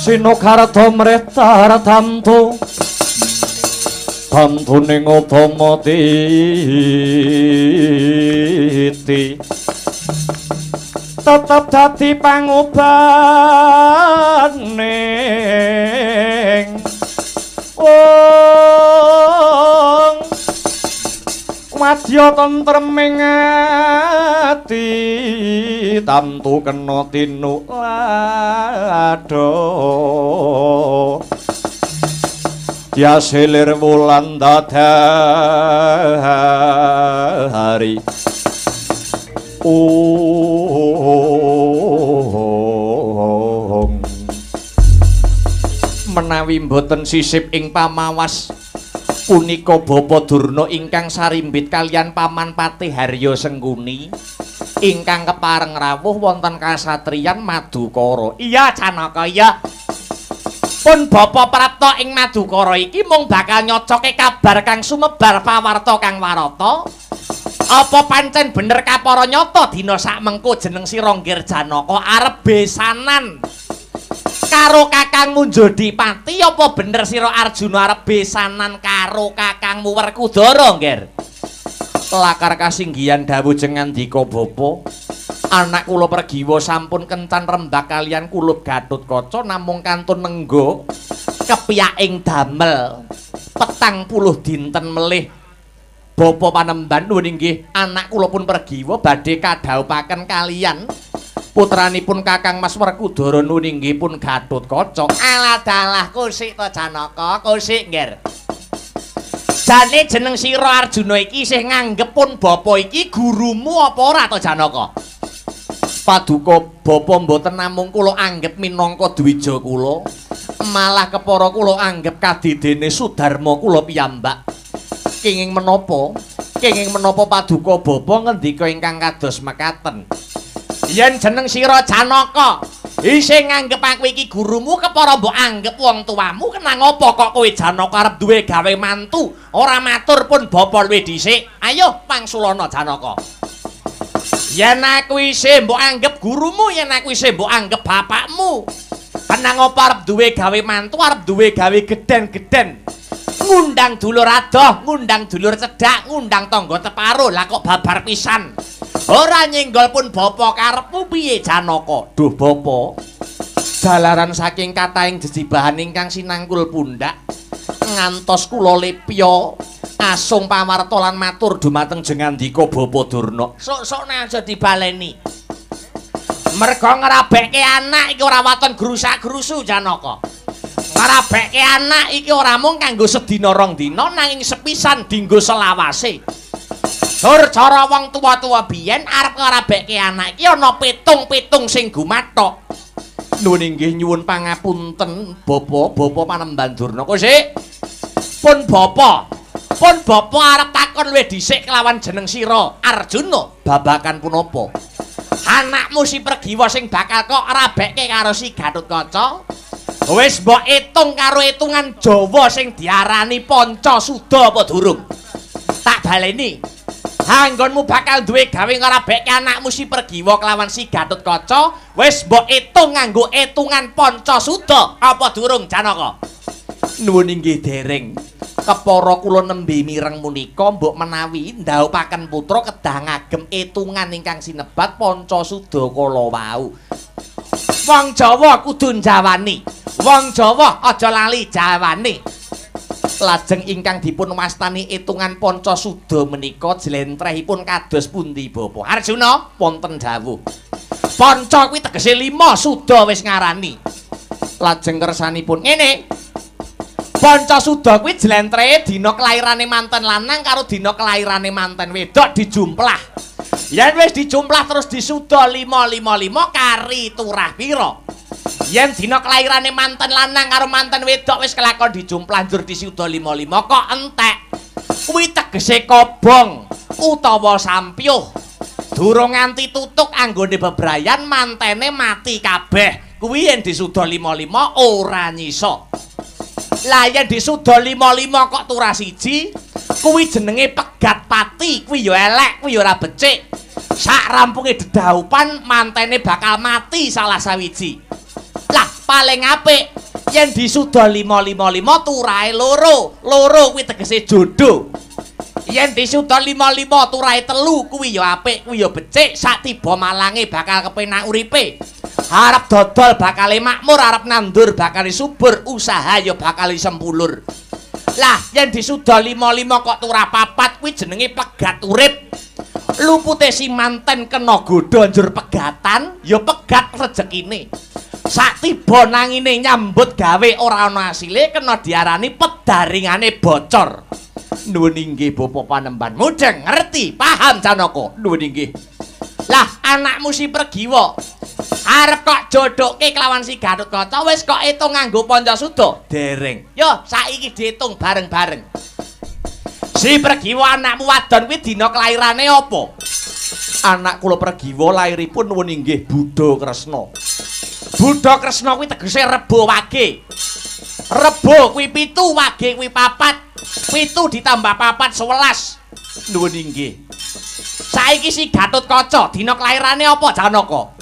Sinokarta mretar tamtu tamtuning utama titi tetep dadi pangobaning wong wadya tentreming ati tamtu kena tinulado diasilir wulan dadari menawi mboten sisip ing pamawas punika Bapa Durna ingkang sarimbit kalian Paman Patih Harya Sengkuni ingkang kepareng rawuh wonten kasatriyan Madukara. Iya Janaka, iya. Pun Bapa prapta ing Madukara iki mung bakal nyocoke kabar kang sumebar pawarta kang warata. Apa pancen bener kapara nyata dina sakmengko jeneng sira Nggir Janaka arep besanan karo kakangmu Jodipati? Apa bener sira Arjuna arep besanan karo kakangmu Werkudara, Nggir? Lakar kasinggihan dawuh jengandika Bapa, anak kula Pergiwa sampun kencan rembak kalian kulup Gatotkaca namung kantun nenggo kepiyaking damel 40 dinten melih. Bapa Panembahan nuwun inggih, anak kula pun Pergiwa badhe kadhawuhaken kalian putranipun Kakang Mas Werkudara nuwun inggih pun Gatotkaca. Alah dalah kusik to Janaka, kusik, Nggir. Jane jeneng sira Arjuna iki isih nganggep pun bapa iki gurumu apa ora to Janaka? Paduka bapa mboten namung kula anggep minangka dwija kula, malah kepara kula anggep kadidene Sudarma kula piyambak. Kenging menapa? Kenging menapa paduka bapa ngendika ingkang kados mekaten? Yen jeneng sira Janaka isih nganggep aku iki gurumu, kepara mbok anggep wong tuamu, kenang apa kok kowe Janaka arep duwe gawe mantu? Ora matur pun bapa luwih dhisik. Ayo pangsulana Janaka. Yen aku isih mbok anggep gurumu, yen aku isih mbok anggep bapakmu, kenang apa arep duwe gawe mantu, arep duwe gawe geden-geden. Ngundang dulur adoh, ngundang dulur cedhak, ngundang tangga teparo, lah kok babar pisan. Ora nyenggol pun bapa karepmu piye Janaka? Duh bapa, dalaran saking katahing jejibahan ingkang sinangkul pundak ngantos kula lepya asung pawarta lan matur dumateng jengandika Bapa Durna. Sok-sokne aja dibaleni. Merga ngrabekke anak iki ora waton grusak-grusu Janaka. Ngrabekke anak iki ora mung kanggo sedina rong dina nanging sepisan dinggo selawase. Tur cara wong tuwa-tuwa biyen arep ngrabekke anak iki ana pitung-pitung sing gumathok. Nuwun inggih nyuwun pangapunten Bapa Panembahan Durna. Kok sik? Pun Bapa arep takon luwih dhisik kelawan jeneng sira Arjuna babakan punapa? Anakmu si Pergiwa sing bakal kok rabekke karo si Gatotkaca wis mbok itung karo itungan Jawa sing diarani Pancasuda apa durung? Tak baleni. Anggonmu bakal duwe gawe ngrabekke anakmu si Pergiwa kelawan si Gatotkaca wis mbok itung nganggo itungan Pancasuda apa durung Janaka? Nuwun inggih dereng. Kepara kula nembe mireng menika mbok menawi ndhaupaken putra kedah ngagem itungan ingkang sinebat Pancasuda kala wau. Wong Jawa kudu njawani. Wong Jawa aja lali jawani. Lajeng ingkang dipun wastani itungan Pancasuda menika jlentrehipun kados pundi Bapak? Arjuna wonten dawuh. Panca kuwi tegese 5, Suda wis ngarani. Lajeng kersanipun ngene. Pancasuda kuwi jlentrehe dina kelairane manten lanang karo dina kelairane manten wedok dijumplah. Yen wis dijumplah terus disuda 555 kari turah pira? Yen dina kelairane manten lanang karo manten wedok wis kelakon dijumplah njur disuda 55 kok entek. Kuwi tegese kobong utawa sampyuh. Durung nganti tutuk anggone bebrayan mantene mati kabeh. Kuwi yen disuda 55 ora nyisa. Lah yen disuda 55 kok turah siji, kuwi jenenge pegat pati, kuwi ya elek, kuwi ya ora becik. Sak rampunge dedaupan mantene bakal mati salah sawiji. Lah paling apik yen disuda 555 turahe loro. Loro kuwi tegese jodoh. Yen disuda 55 turahe telu kuwi ya apik, kuwi ya becik, sak tiba malange bakal kepenak uripe. Arep dodol bakal makmur, arep nandur bakal subur, usaha ya bakal sempulur. Lah yen disuda 55 kok turah 4 kuwi jenenge pegat urip. Lupute si manten kena godha njur pegatan, ya pegat rezekine. Sak tiba nangine nyambut gawe ora ana asile kena diarani pedaringane bocor. Nuwun inggih Bapak Panembahan. Mudeng ngerti, paham Janaka? Nuwun inggih. Lah anakmu si Pergiwa arep kok jodoke kelawan si Gatotkaca wis kok itung nganggo Pancasuda? Dereng. Yo saiki diitung bareng-bareng. Si Pergiwa anakmu wadon kuwi dina kelairane apa? Anak kula Pergiwa lairipun nuwun inggih Budha Kresna. Budha Kresna kuwi tegese Rebo Wage. Rebo kuwi 7, Wage kuwi 4. 7 ditambah 4 11. Nuwun inggih. Saiki si Gatotkaca dina kelairane apa Janaka?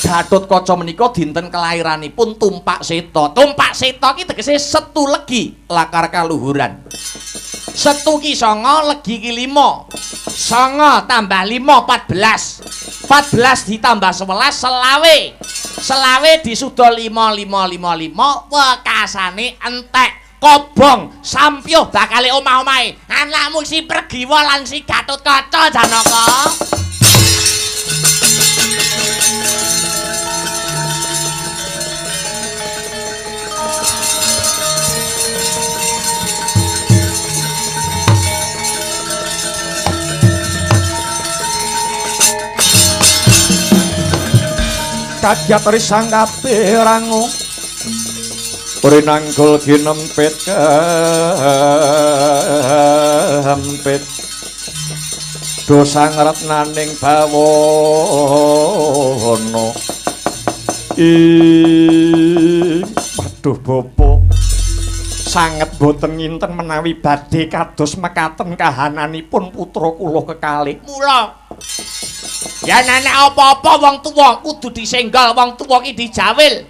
Gatotkaca menika dinten kelairanipun Tumpak Seta. Tumpak Seta ki tegese Setu Legi, lakar kaluhuran. Setu ki 9, Legi ki 5. 9 tambah 5 14. 14 ditambah 11 selawe. Selawe disuda 5555 wekasane entek. Kobong sampyuh bakale omah-omahe anakmu si Pergiwa lan si Gatotkaca Janaka. Kagyat risang kabeh rangu Rinanggul ginempit kempit dosa ngretnaning bawana waduh Bapak sanget boten nginten menawi badhe kados mekaten kahananipun putra kula kekalih. Mula yen ana apa-apa wong tuwa kudu disenggol, wong tuwa ki dijawil.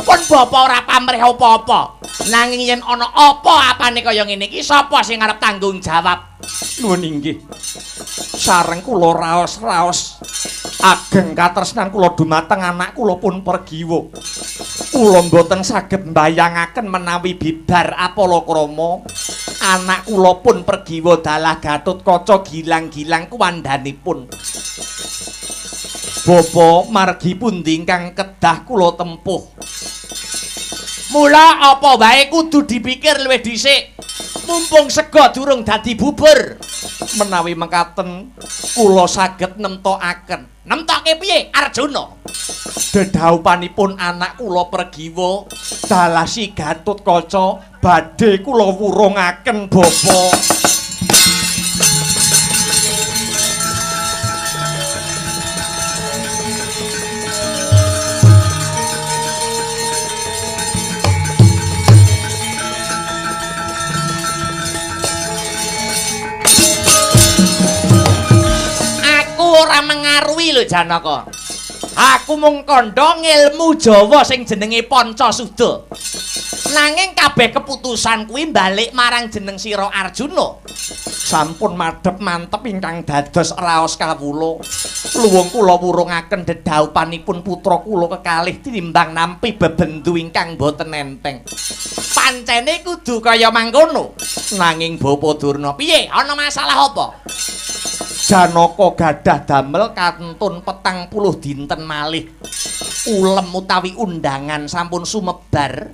Pun bapak ora pamrih apa-apa. Nanging yen ana apa-apane kaya ngene iki sapa sing arep tanggung jawab? Nuwun inggih. Sareng kula raos-raos ageng katresnan kula dumateng anak kula pun Pergiwa. Kula mboten saged mbayangaken menawi bibar Apalakrama anak kula pun Pergiwa dalah Gatotkaca gilang-gilang kuwandhanipun. Bapa margi pundi ingkang kedah kula tempuh? Mula apa wae kudu dipikir luwih dhisik. Mumpung sega durung dadi bubur. Menawi mekaten kula saged nemtokaken. Nemtoke piye Arjuna? Dedhaupanipun anak kula Pregiwa dalasi Gatotkaca badhe kula wurungaken Bapa. Ora mengaruhi lho Janaka. Aku mung kandha ngilmu Jawa sing jenenge Pancasuda. Nanging kabeh keputusan kuwi balik marang jeneng sira Arjuna. Sampun madhep mantep ingkang dados raos kawula. Luwung kula wurungaken dedhaupanipun putra kula kekalih tinimbang nampi bebendu ingkang boten enteng. Pancene kudu kaya mangkono. Nanging Bapa Durna, piye? Ana masalah apa? Janaka gadah damel kantun 40 dinten malih. Ulem utawi undangan sampun sumebar.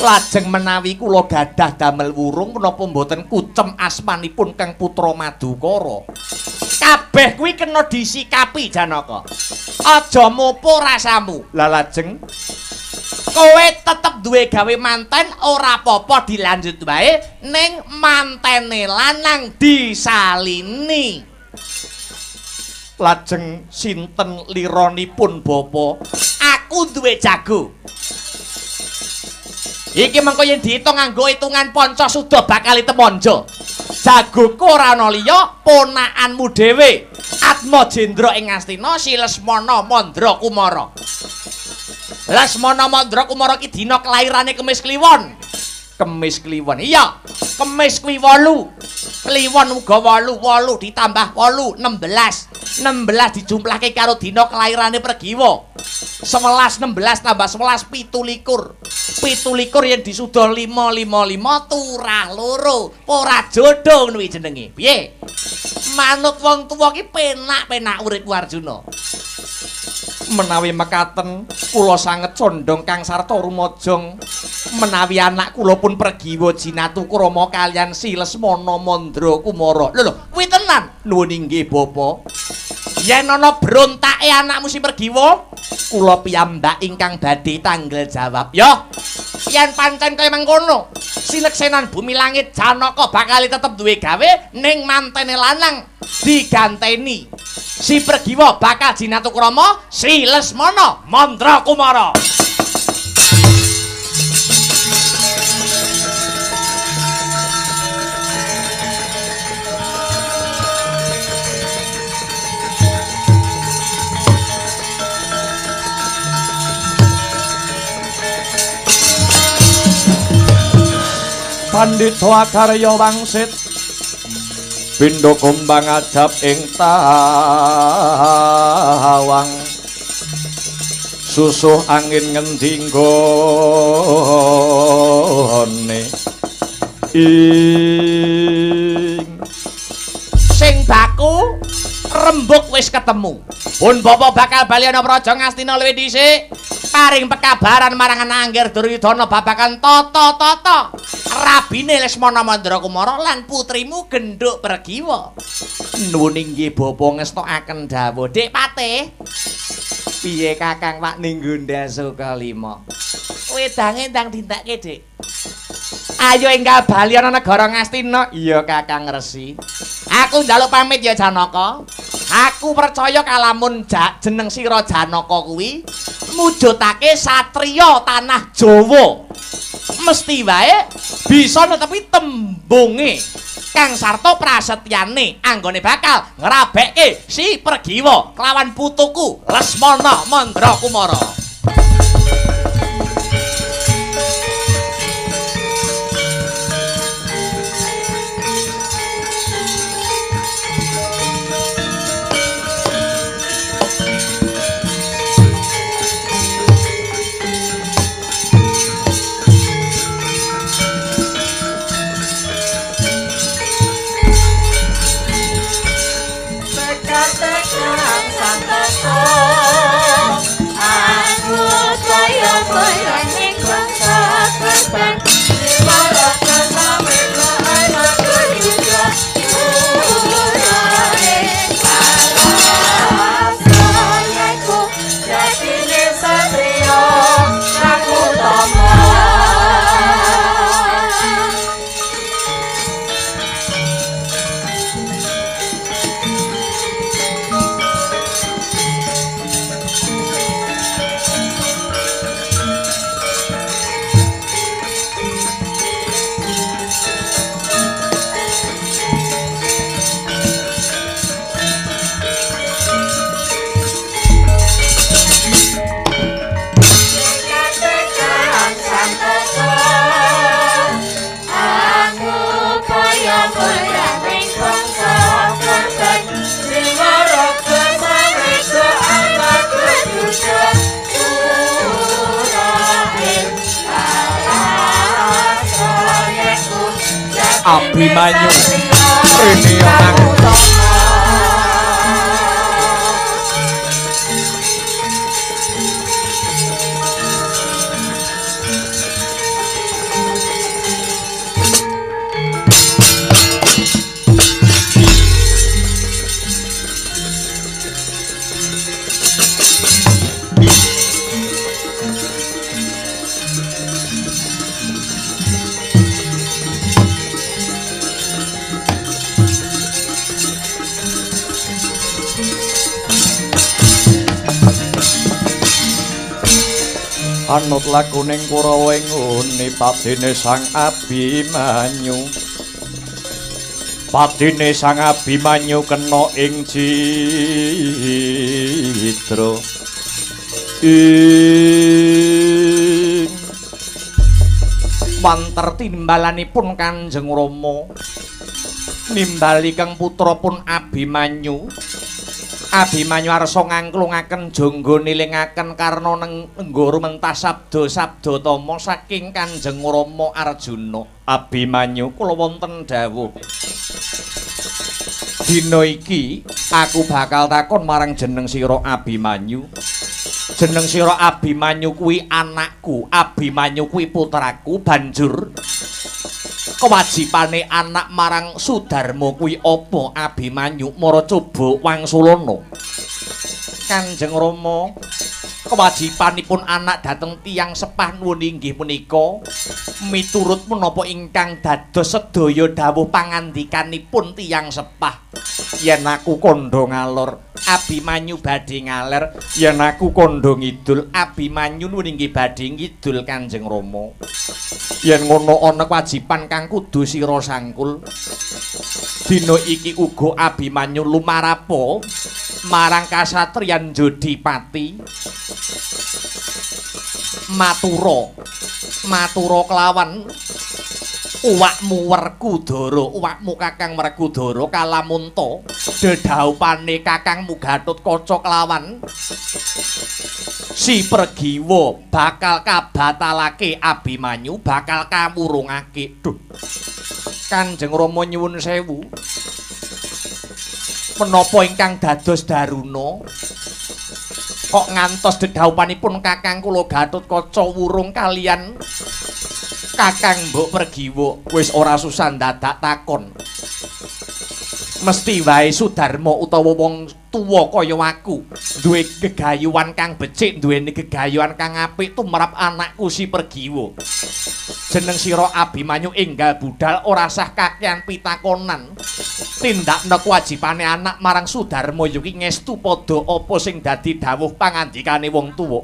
Lajeng menawi kula gadah damel wurung menapa mboten kucem asmanipun Kang Putra Madukara. Kabeh kuwi kena disikapi Janaka. Aja mopo rasamu. Lah lajeng kowe tetep duwe gawe manten ora apa-apa dilanjut wae ning mantene lanang disalini. Lajeng sinten liranipun Bapa? Aku duwe jago. Iki mengko yen diitung nganggo hitungan Pancasuda bakal temanja. Jagoku ora ana liya ponakanmu dhewe. Atmajendra ing Astina si Lesmana Mandra Kumara. Lesmana Mandra Kumara ki dina kelairane Kemis Kliwon. Kemis Kliwon. Iya, Kemis kuwi 8. Kliwon uga 8, 8 ditambah 8 16. 16 dijumlahke karo dina kelairane Pregiwa. 11 16 tambah 11 17. 17 yen disuda 5 5 5 turah loro. Ora jodoh ngono jenenge. Piye? Manut wong tuwa ki penak-penak urip Arjuna. Menawi mekaten kula sanget condong Kang Sarta rumajang menawi anak kula pun Pregiwa Jinatu Krama kalian si Lesmana Mandra Kumara. Lho, kuwi tenan. Nuwun inggih Bapa. Yen ana brontake anakmu si Pregiwa, kula piyambak ingkang badhe tanggel jawab. Ya, yen pancen kaya mengkono, Sileksenan Bumi Langit Janaka bakal tetep duwe gawe ning mantene lanang diganteni. Si Pregiwa bakal Jinatu Krama, si Lesmana Mandra Kumara. Pandhita karya wangsit pindha kumbang ajab ing tawang susuh angin ngendi nggone ing sing baku rembug wis ketemu. Pun Bapa bakal bali ana Praja Ngastina luwih dhisik. Paring pekabaran marang Anangger Duryudana babagan tata-tata rabine Lesmana Mandra Kumara lan putrimu Genduk Pregiwa. Nuwun inggih Bapa ngestokaken dawuh. Dik Patih, piye Kakang Pak Ninggunda Sukalima? wedange ndang dindakke, Dik. Ayo enggal bali ana negara Ngastina. Iya Kakang Resi. Aku njaluk pamit ya Janaka. Aku percaya kalamun jeneng sira Janaka kuwi mujudake satriya tanah Jawa. Mesti wae bisa netepi tembunge Kang Sarta prasetyane anggone bakal ngrabekke si Pregiwa kelawan putuku Lesmana Mandra Kumara. Tekan santoso Abimanyu rene aku anut lakuning Kurawa ngune padine Sang Abimanyu. Padine Sang Abimanyu kena ing citra. Ing manter timbalanipun Kanjeng Rama nimbali kang putra pun Abimanyu. Abimanyu arsa ngangklungaken jangga nilingaken karna nenggara mentas sabda tama saking Kanjeng Rama Arjuna. Abimanyu kula wonten dawuh. Dina iki aku bakal takon marang jeneng sira Abimanyu. Jeneng sira Abimanyu kuwi anakku, Abimanyu kuwi putraku, banjur kewajibane anak marang Sudarma kuwi apa? Abimanyu mara coba wangsulana. Kanjeng Rama, kewajibanipun anak dhateng tiyang sepah nuwun inggih punika miturut menapa ingkang dados sedaya dawuh pangandikanipun tiyang sepah. Yen aku kandha ngalor, Abimanyu badhe ngaler. Yen aku kandha ngidul, Abimanyu nuwun inggih badhe ngidul Kanjeng Rama. Yen ngono ana kewajiban kang kudu sira sangkul. Dina iki uga Abimanyu lumarapo marang kasatriyan Jodipati. Matura kelawan uwakmu Werkudara, uwakmu Kakang Werkudara kalamunta dedhaupane Kakangmu Gatotkaca kelawan Si Pergiwa bakal kabatalake Abimanyu, bakal kamurungake. Duh. Kanjeng Rama nyuwun sewu. Menapa ingkang dados daruna kok ngantos dedhaupanipun Kakang kula Gatotkaca wurung kalian Kakang Mbok Pergiwa? Wis ora susah dadak takon. Mesti wae Sudarma utawa wong tuwa kaya aku duwe gegayuhan kang becik, duweni gegayuhan kang apik tumrap anakku Si Pergiwa. Jeneng sira Abimanyu enggal budal ora sah kakehan pitakonan. Tindakna kewajibane anak marang Sudarma yuki ngestu padha apa sing dadi dawuh pangandikane wong tuwa.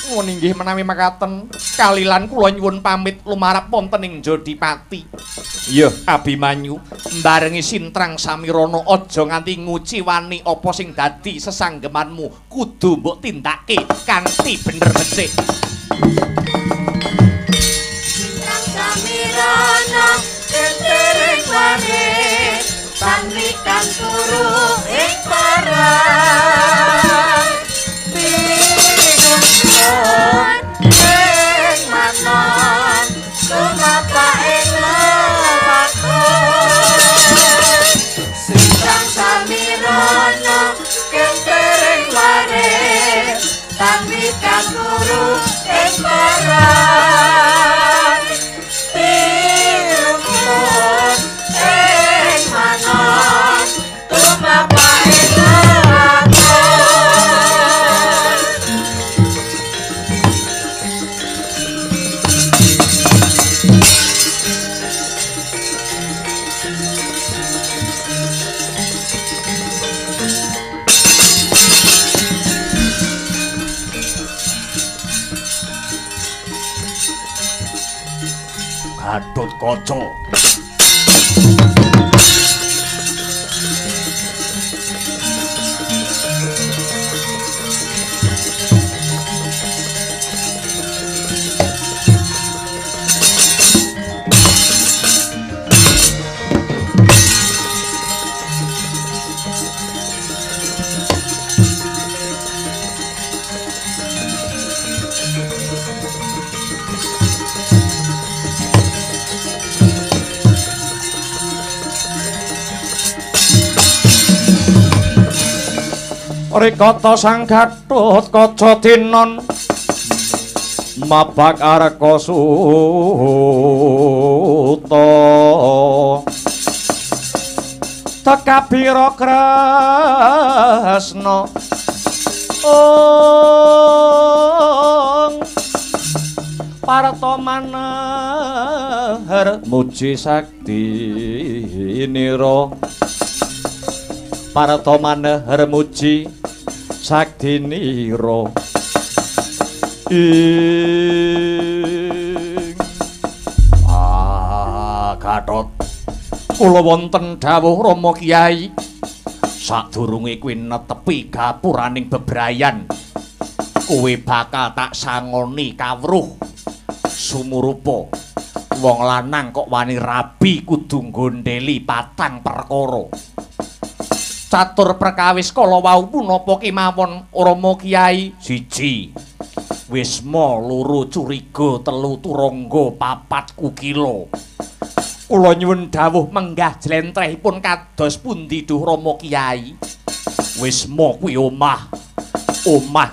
Nuwun inggih menawi makaten kalilan kula nyuwun pamit lumarap wonten ing Jodipati. Iya, Abimanyu, mbarengi sintrang samirana aja nganti nguciwani apa sing dadi sesanggemanmu, kudu mbok tindake kanthi bener becik. Sintrang samirana entereng wae, pamitan turu ing parang. Pinungkon ing manon, tumapa ing lakon. Sintrang samirana entereng wae, pamitan turu ing parang. Pinungkon ing manon, tumapa ing lakon. Gatotkaca. Rikata sang Gatut Kaca Tinon mabak Arka Suta tekabira Kresna Partamanahar muji sakti nira Partamanahar muji sakti nira Gatot kula wonten dawuh Rama Kyai sadurunge kuwi netepi gapuraning bebrayan kowe bakal tak sangoni kawruh sumurupa wong lanang kok wani rabi kudu nggondheli patang perkara catur perkawis kala wau punapa kemawon Rama Kyai siji Wisma loro Curiga telu Turangga papat Kukila kula nyuwun dawuh menggah jlentrehipun kados pundi Duh Rama Kyai Wisma kuwi omah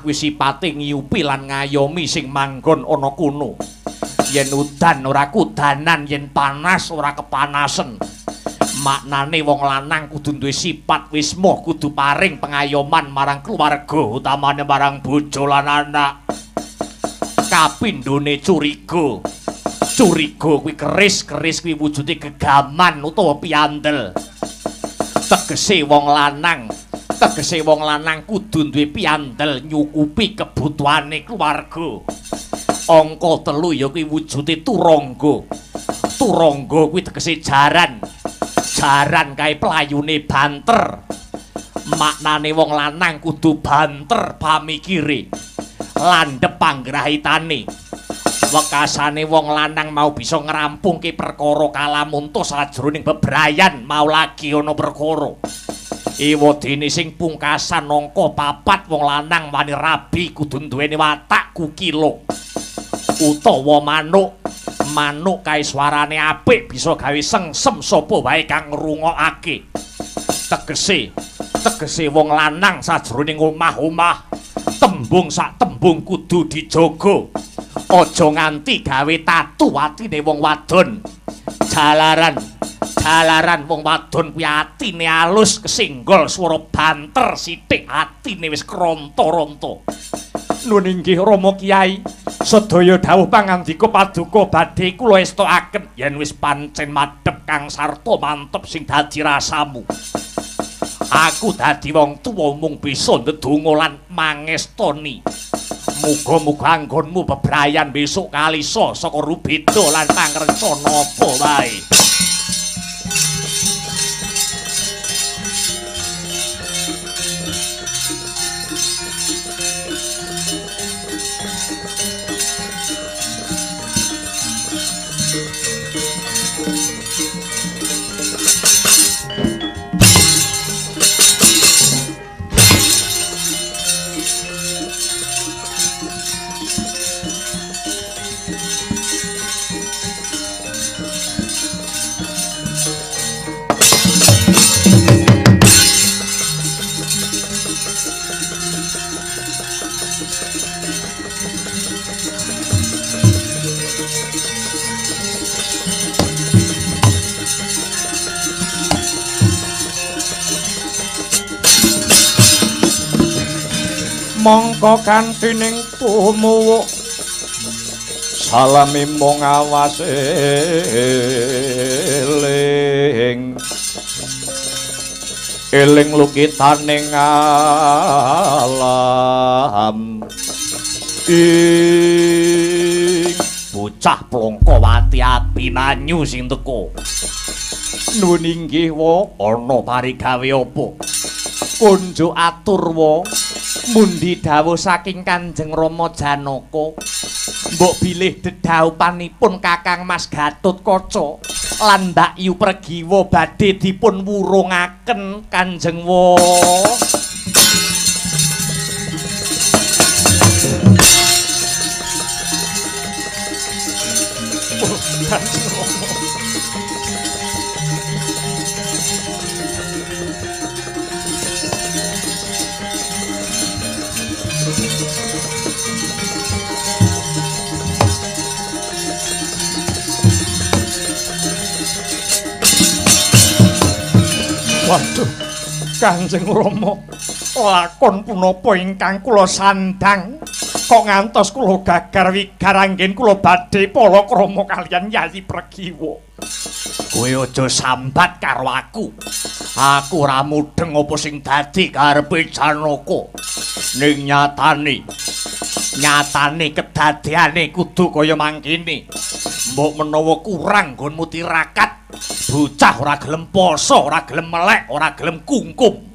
kuwi sipate ngiyupi lan ngayomi sing manggon ana kono yen udan ora kudanan yen panas ora kepanasen maknane wong lanang kudu duwe sifat wisma kudu paring pengayoman marang keluarga utamane marang bojo lan anak kapindhone curiga kuwi keris kuwi wujude gegaman utawa piandel tegese wong lanang kudu duwe piandel nyukupi kebutuhane keluarga angka 3 ya kuwi wujude turangga kuwi tegese jaran kae playune banter maknane wong lanang kudu banter pamikire landhep panggrahitane wekasane wong lanang mau bisa ngrampungke perkara kalamunta sajroning bebrayan mau lagi ana perkara ewadene sing pungkasan angka 4 wong lanang wani rabi kudu duweni watak kukila utawa manuk kae swarane apik bisa gawe sengsem sapa wae kang ngrungokake tegese wong lanang sajroning omah-omah tembung sak tembung kudu dijaga aja nganti gawe tatu atine wong wadon jalaran wong wadon kuwi atine alus kesinggol swara banter sithik atine wis kronto-ronto nuwun inggih Rama Kyai sedaya dawuh pangandika paduka badhe kula estokaken yen wis pancen madhep kang sarta mantep sing dadi rasamu aku dadi wong tuwa mung bisa ndedonga lan mangestoni muga-muga anggonmu bebrayan besok kalisa saka rubeda lan pangrencana apa wae mongko kantining tumuwuk salami mung awas eling lukitaning alam bocah plongko wati abinanyu sing teko nuwun inggih wa ana parigawe apa kunjuk atur wa mundi dawuh saking Kanjeng Rama Janaka mbok bilih dedaupanipun Kakang Mas Gatut Kaca lan Mbak Yu Pregiwa badhe dipun wurungaken Kanjeng wa Waduh, Kanjeng Rama, lakon punapa ingkang kula sandhang kok ngantos kula gagar wigar anggen kula badhe palakrama kaliyan Yayi Pregiwa. Kowe aja sambat karo aku. Aku ora mudheng apa sing dadi karepe Janaka. Ning nyatane kedadeane kudu kaya mangkene. Mbok menawa kurang nggonmu tirakat, bocah ora gelem poso, ora gelem melek, ora gelem kungkum.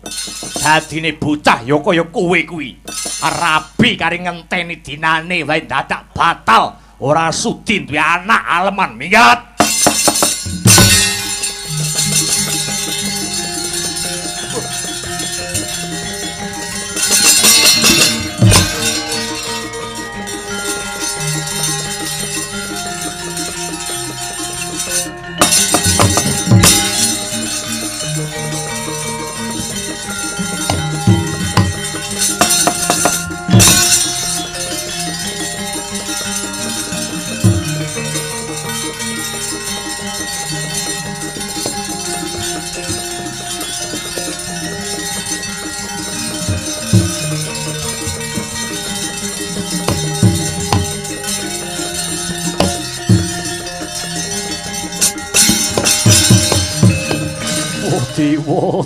Dadine bocah ya kaya kowe kuwi. Rabi kari ngenteni dinane wae dadak batal, ora sudi duwe anak aleman minggat.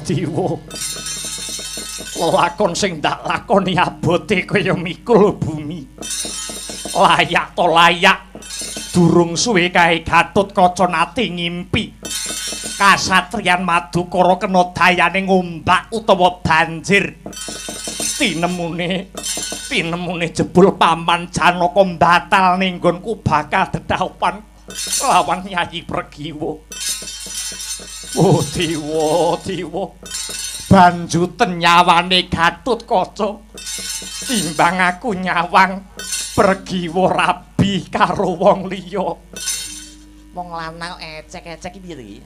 Dewa. Lakon sing ndak lakoni abote kaya mikul bumi. Layak to layak. Durung suwe kae Gatotkaca nate ngimpi. Kasatriyan Madukara kena dayane ngombak utawa banjir. Tinemune jebul paman Janaka batal ning nggonku bakal dedhaopan lawan Yayi Pregiwa. Oh Dewa, banjuten nyawane Gatotkaca timbang aku nyawang Pregiwa rabi karo wong liya. Wong lanang ecek-ecek iki piye?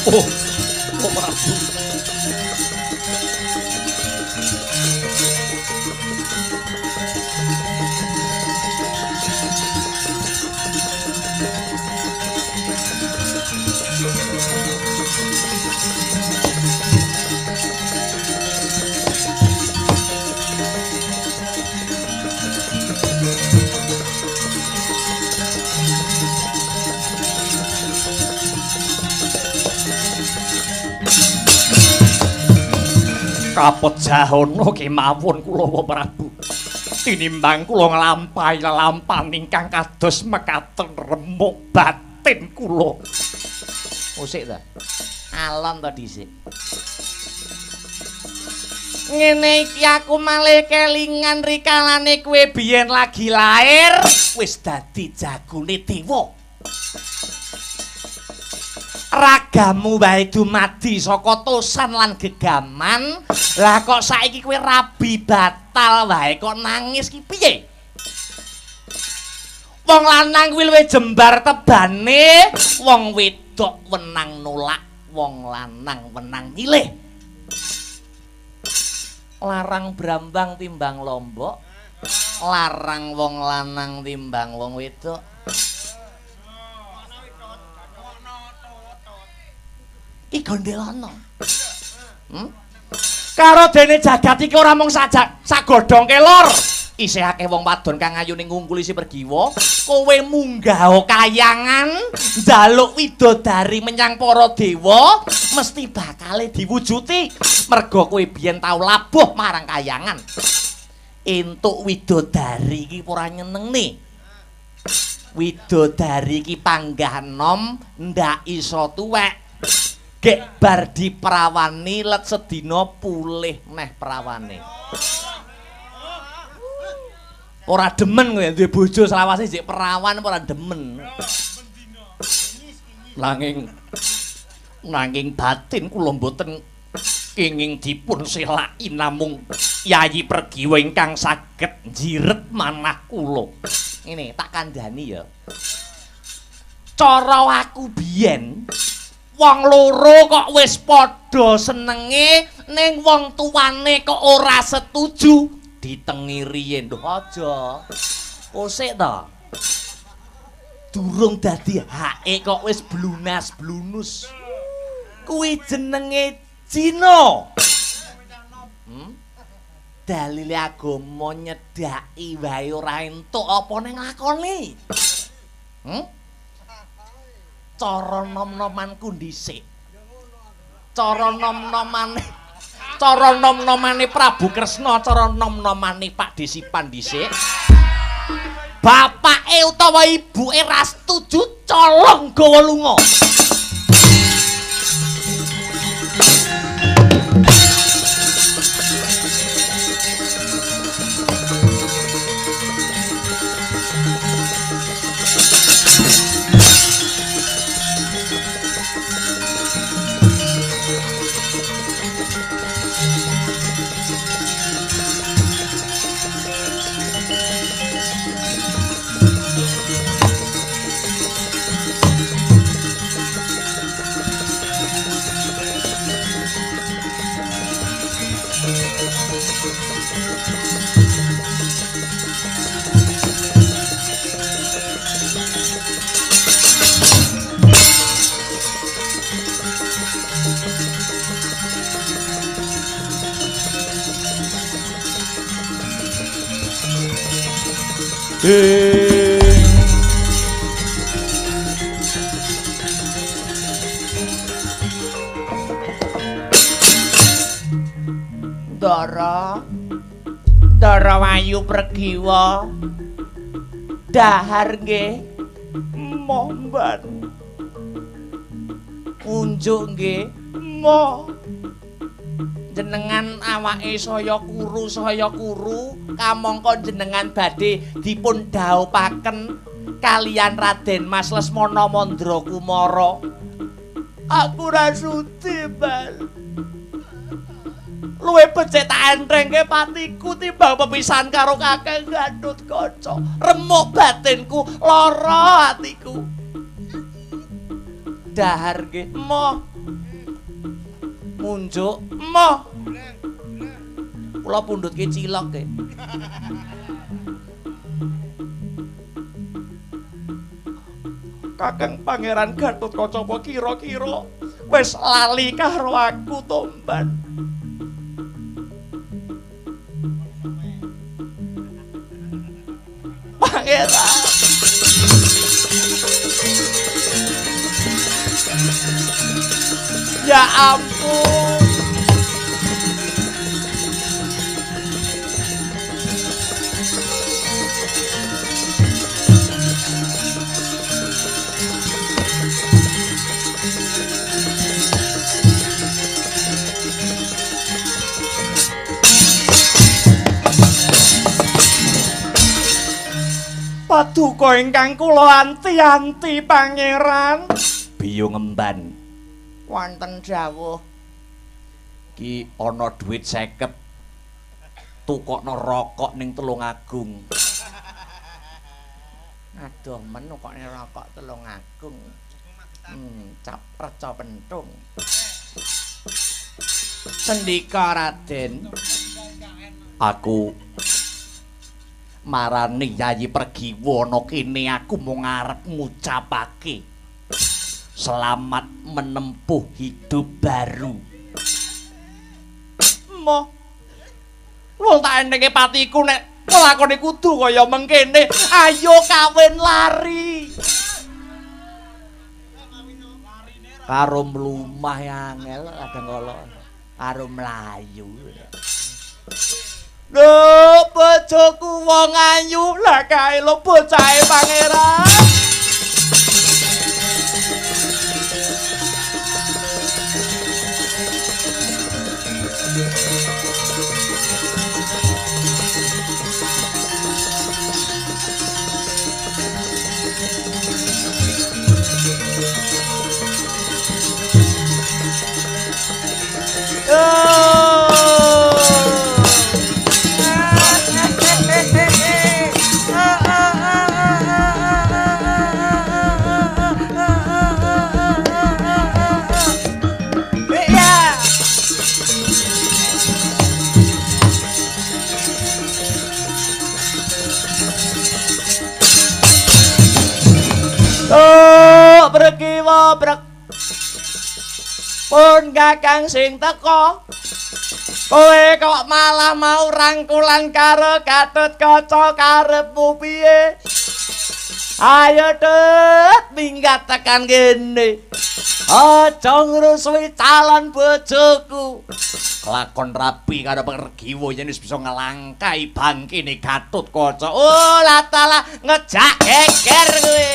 Oh Prabu. Kapejahana kemawon kula Prabu. Tinimbang kula nglampahi lelampahan ingkang kados mekaten remuk batin kula. Musik ta? Alon to dhisik. Ngene iki aku malih kelingan rikalane kowe biyen lagi lair wis dadi jagone dewa. Ragamu wae dumadi saka tosan lan gegaman. Lah kok saiki kowe rabi batal wae kok nangis ki piye? Wong lanang kuwi luwih jembar tebane, wong wedok wenang nolak, wong lanang wenang milih. Larang brambang timbang lombok, larang wong lanang timbang wong wedok. Iki gondelana. Karo dene jagat iki ora mung sagodhong kelor. Isih akeh wong wadon kang ayu ning ngungkul isi Pregiwa. Kowe munggah kayangan njaluk widodari menyang para dewa, mesti bakale diwujuti. Merga kowe biyen tau labuh marang kayangan. Entuk widodari iki ora nyenengne. Widodari iki panggah enom ndak iso tuwek. Gek bar diprawani let sedina pulih neh prawane. Ora demen kowe duwe bojo selawase jek perawan ora demen. Nanging batin kula mboten kenging dipun selaki namung Yayi Pregiwa ingkang saged njiret manah kula. Ngene tak kandhani ya. Cara aku biyen wong loro kok wis padha senenge ning wong tuane kok ora setuju ditengiri yen. Lho aja. Kosek ta. Durung dadi hake kok wis blunas-blunus. Kuwi jenenge Cina. Dalile agama nyedhaki wae ora entuk apa ning lakone. Cara nom-nomanku dhisik. Cara nom-nomane Prabu Kresna, cara nom-nomane Pak Desipan dhisik. Bapake utawa ibuke ra setuju colong gawa lunga. Ndara Wayu Pregiwa dahar nggih moh mban unjuk nggih moh jenengan awake saya kuru kamangka jenengan badhe dipun dhaupaken kaliyan Raden Mas Lesmana Mandrakumara. Aku ra sudi, Mas. Luwih becik tak entrengke patiku timbang pepisahan karo Kakang Gatotkaca. Remuk batinku, lara atiku. Dahar nggih, moh. Munjuk, moh. Kula pundhut ki cilok nggih. Kakang Pangeran Gatotkaca apa kira-kira wis lali karo aku to, Mban? Pangeran. Ya ampun. Paduka ingkang kula anti-anti Pangeran. Biyo ngemban. Wonten dawuh. Ki ana dhuwit 50. Tukokno rokok ning Tulungagung. Aduh men tukokne rokok Tulungagung. Cap reca pentung. Sendika Raden. Aku marani Yayi Pregiwa ana kene aku mung arep ngucapake selamat menempuh hidup baru. Moh. Wong tak enenge patiku nek lakone kudu kaya mengkene. Ayo kawin lari. Karo mlumah angel kadang kala karo mlayu. Lho bojoku wong ayu lah kae lho bocahe Pangeran. Oh, brekiwa brek. Pun kakang sing teka. Kowe kok malah mau rangkulan karo Gatut Kaca karepmu piye? Ayo Tut, minggat tekan kene. Aja ngrusui calon bojoku. Kelakon rapi karo Pergiwa yen wis bisa ngelangkai bangkine Gatut Kaca. Oh, latalah ngejak geger kowe.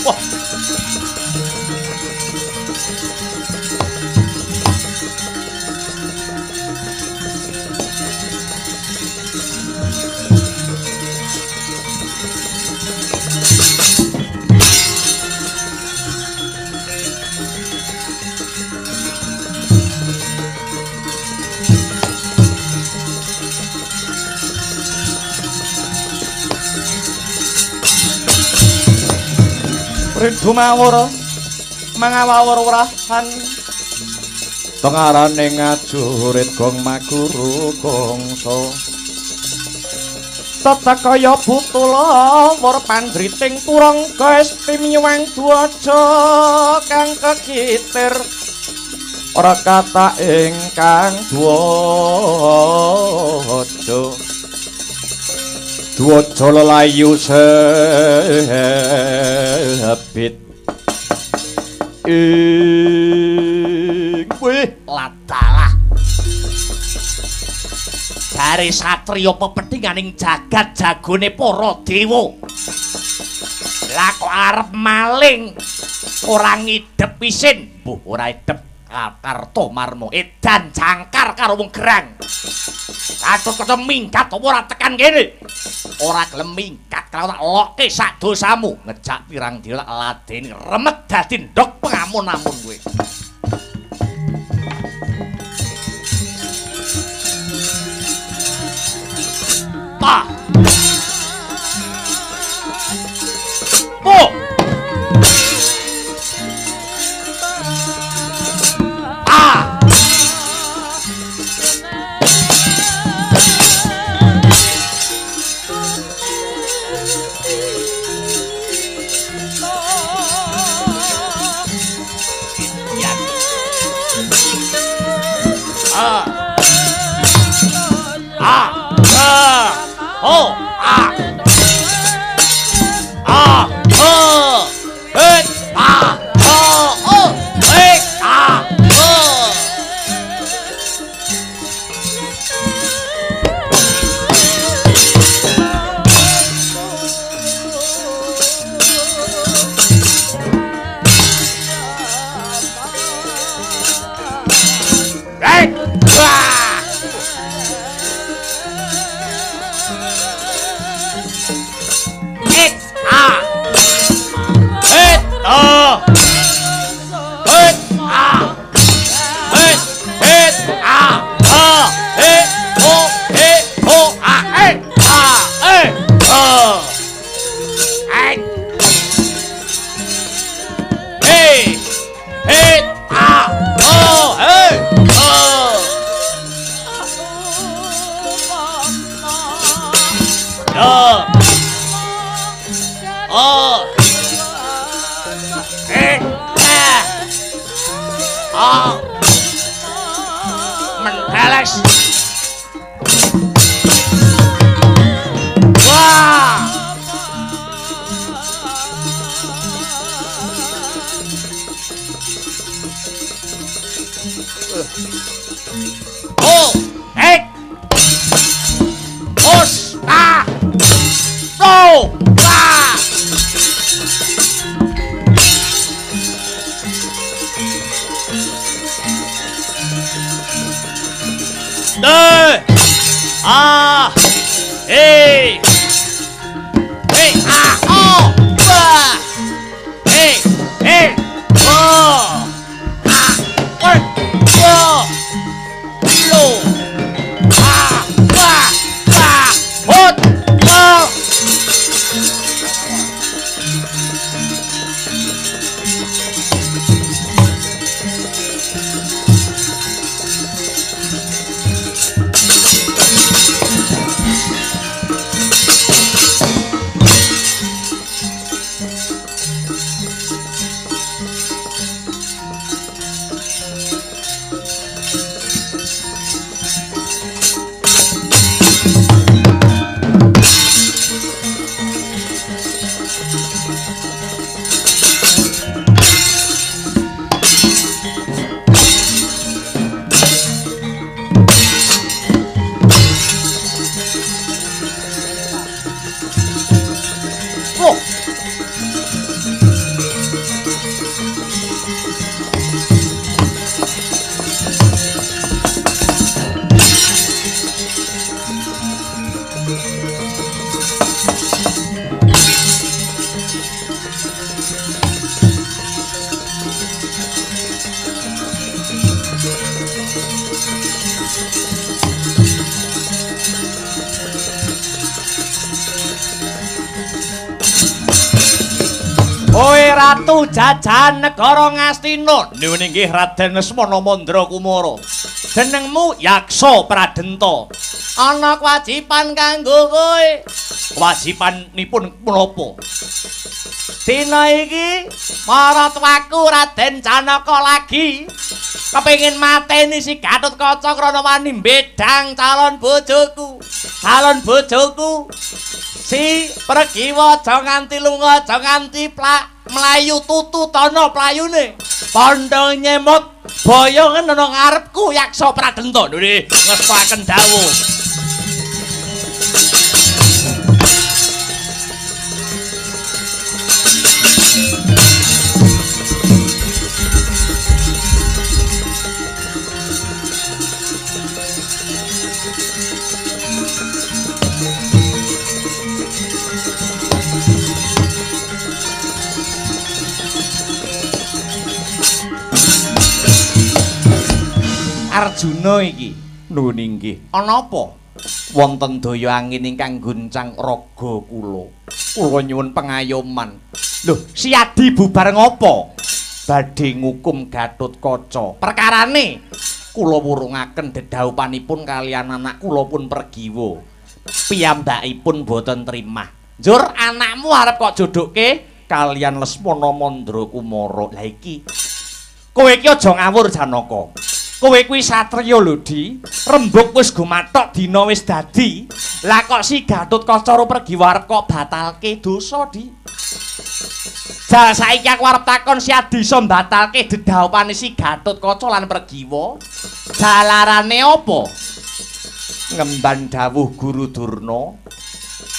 Wah. Rindu mawur mangawur wurahan tengarane ngajurit gong maguru gongso tata kaya butula wur pandriting turang gesti miwang dwaja kang kekitir ora kata ingkang dwaja dwaja lelayu sebit weh ladalah dari satriya pepethinganing jagat jagone para dewa lah kok arep maling ora ngidep isin mbuh ora idep Karto Marmo edan jangkar karo wong gerang Gatut Kaca minggat apa ora tekan kene ora gelem minggat kalau tak lokke sak dosamu ngejak pirang dina ladeni remet dadi ndok pengamun-amun kowe pa po Menteles. Wah. Oh, hek. Os, ah. So, wah. Hey, hey, oh, hey, hey, oh, what, oh, low, what, oh. ratu jajahan negara Ngastina. Nuwun inggih Raden Lesmana Mandra Kumara. Jenengmu Yaksa Pradenta. Ana kewajiban kanggo kowe. Kewajibanipun menapa? Dina iki maratuwaku Raden Janaka lagi kepengin mateni si Gatotkaca krana wani mbedhang calon bojoku. Calon bojoku si Pregiwa aja nganti lunga, aja nganti mlayu tutu tana playune. Pandha nyemot boyongan ana ngarepku Yaksa Pradenta. Nggih, ngespaken dawuh. Arjuna iki nuwun inggih ana apa wonten daya angin ingkang guncang raga kula nyuwun pengayoman. Lho si Adi bubar ngopo badhe ngukum Gatotkaca? Perkarane kula wurungaken dedhaupanipun kaliyan anak kula pun Pregiwa piyambakipun boten trimah. Njur anakmu arep kok jodoke kaliyan Lesmana Mandra Kumara. Lah iki kowe iki aja ngawur Janaka. Kowe kuwi satriya lho, Di. Rembug wis gumathok dina wis dadi. Lah kok si Gatotkaca karo Pregiwa arep kok batalke dosa, Di. Jal saiki aku arep takon si Adi iso batalke dedhaupane si Gatotkaca lan Pregiwa. Jalarane apa? Ngemban dawuh Guru Durna.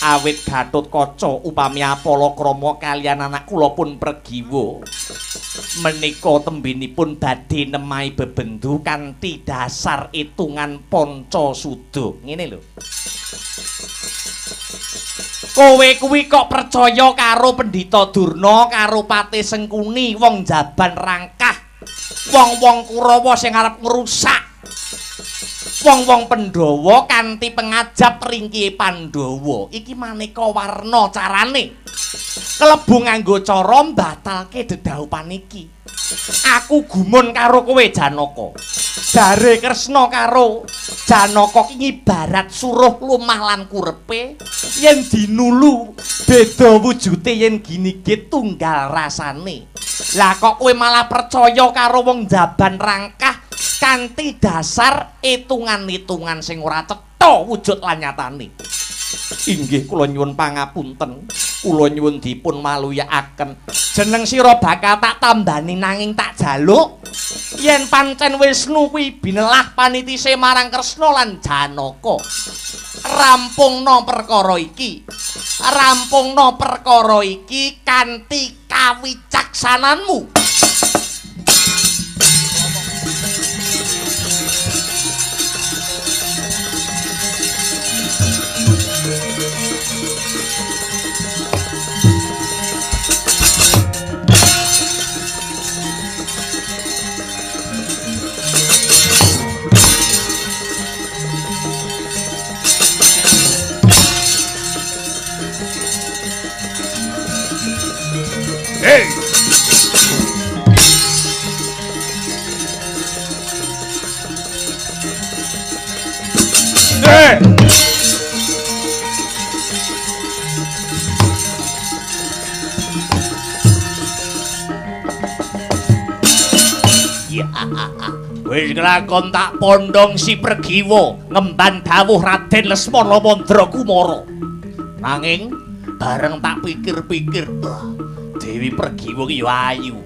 Awit Gatotkaca upami Apalakrama kaliyan anak kula pun Pregiwa menika tembinipun badhe nemahi bebendu kanthi dasar itungan Pancasuda. Ngene lho. Kowe kuwi kok percaya karo Pendhita Durna, karo Patih Sengkuni, wong jaban rangkah, wong-wong Kurawa sing arep ngrusak wong-wong Pandhawa kanthi pengajap ringkihe Pandhawa. Iki maneka warna carane klebu nganggo cara mbatalke dedhaupan iki. Aku gumun karo kowe Janaka. Jare Kresna karo Janaka ki ibarat suruh lumah lan kurepe, yen dinulu beda wujute, yen ginigit tunggal rasane. Lah kok kowe malah percaya karo wong jaban rangkah kanthi dasar itungan-itungan sing ora cetha wujud lan nyatane. Inggih kula nyuwun pangapunten, kula nyuwun dipun maluyakaken. Jeneng sira bakal tak tambani nanging tak jaluk yen pancen Wisnu kuwi binelah panitise marang Kresna lan Janaka. Rampungna perkara iki. Rampungna perkara iki kanthi kawicaksananmu. Hey! Hey! Ya, wis nglakon tak pondhong si Pregiwa ngemban dawuh Raden Lesmana Mandra Kumara. Nanging bareng tak pikir-pikir, Dewi Pregiwa ki yo ayu.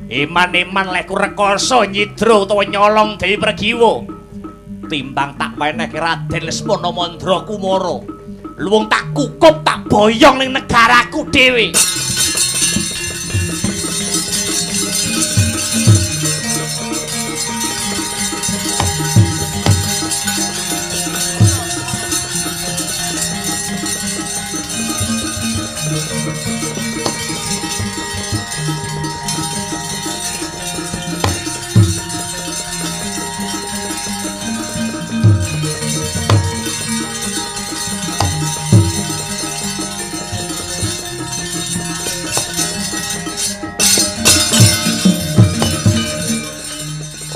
Eman-eman lek rekoso nyidra utawa nyolong Dewi Pregiwa. Timbang tak wenehke Raden Lesmana Mandra Kumara. Luwung tak kukup, tak boyong ning negaraku dhewe.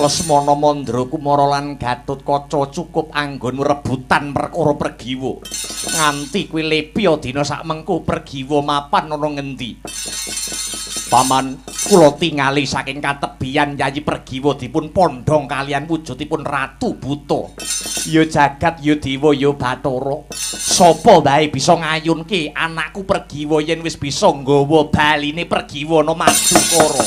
Lesmana Mandra Kumara lan Gatotkaca cukup anggon rebutan perkara Pregiwa. Nganti kuwi lepya dina sakmengko Pregiwa mapan ana ngendi. Paman, kula tingali saking katebian Yayi Pregiwa dipun pondhong kalian wujudipun Ratu Buta. Ya jagat ya dewa ya Bathara. Sapa wae bisa ngayunke anakku Pregiwa yen wis bisa nggawa baline Pregiwa ana Madukara.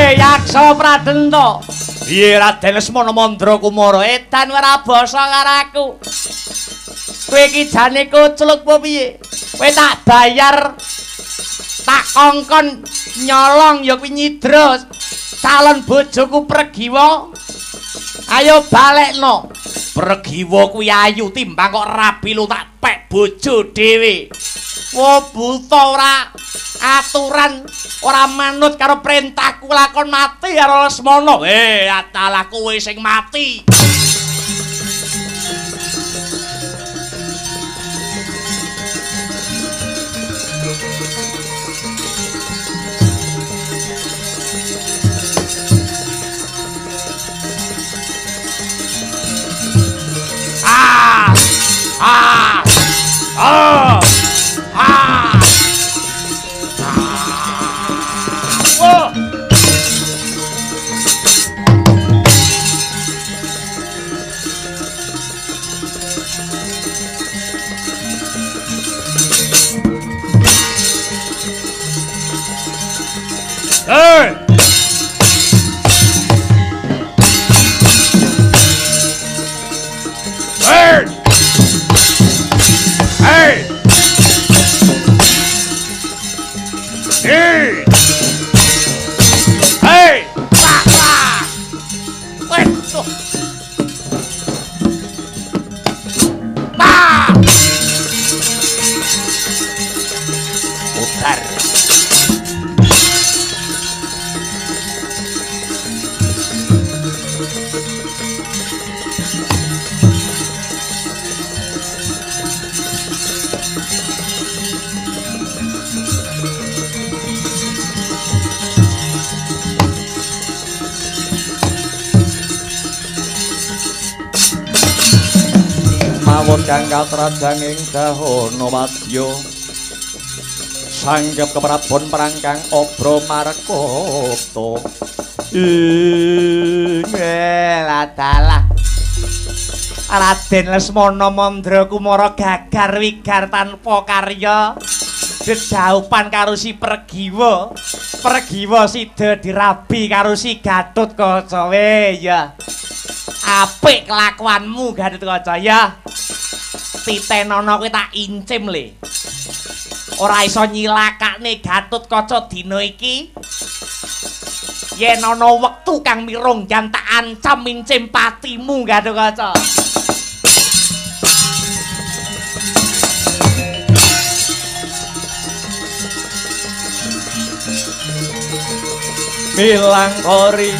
Yaksa Pradenta. Piye Raden Lesmana Mandra Kumara edan ora basa karo aku. Kowe iki jane kucluk apa piye? Kowe tak bayar tak kongkon nyolong ya kuwi nyidra calon bojoku Pregiwa. Ayo balekno. Pregiwa kuwi ayu timbang kok rabi lu tak pek bojo dhewe. Wo buta ora aturan ora manut karo perintahku lakon mati karo Lesmana. Atalah kowe sing mati. Hey! Hey! Hey! Hey! Hey! Questo! Putar! Mawon kang katrajang ing dahana wadya sanggep keprabon perangkang obro markota ladalah Raden Lesmana Mandra Kumara gagar wigar tanpa karya dedaupan karo si Pregiwa sida dirabi karo si Gatotkaca ya apik kelakuanmu Gatotkaca ya titenana kowe tak incim le ora iso nyilakane Gatotkaca dina iki yen ana wektu kang mirung jan tak ancam incim patimu Gatotkaca. Milang kori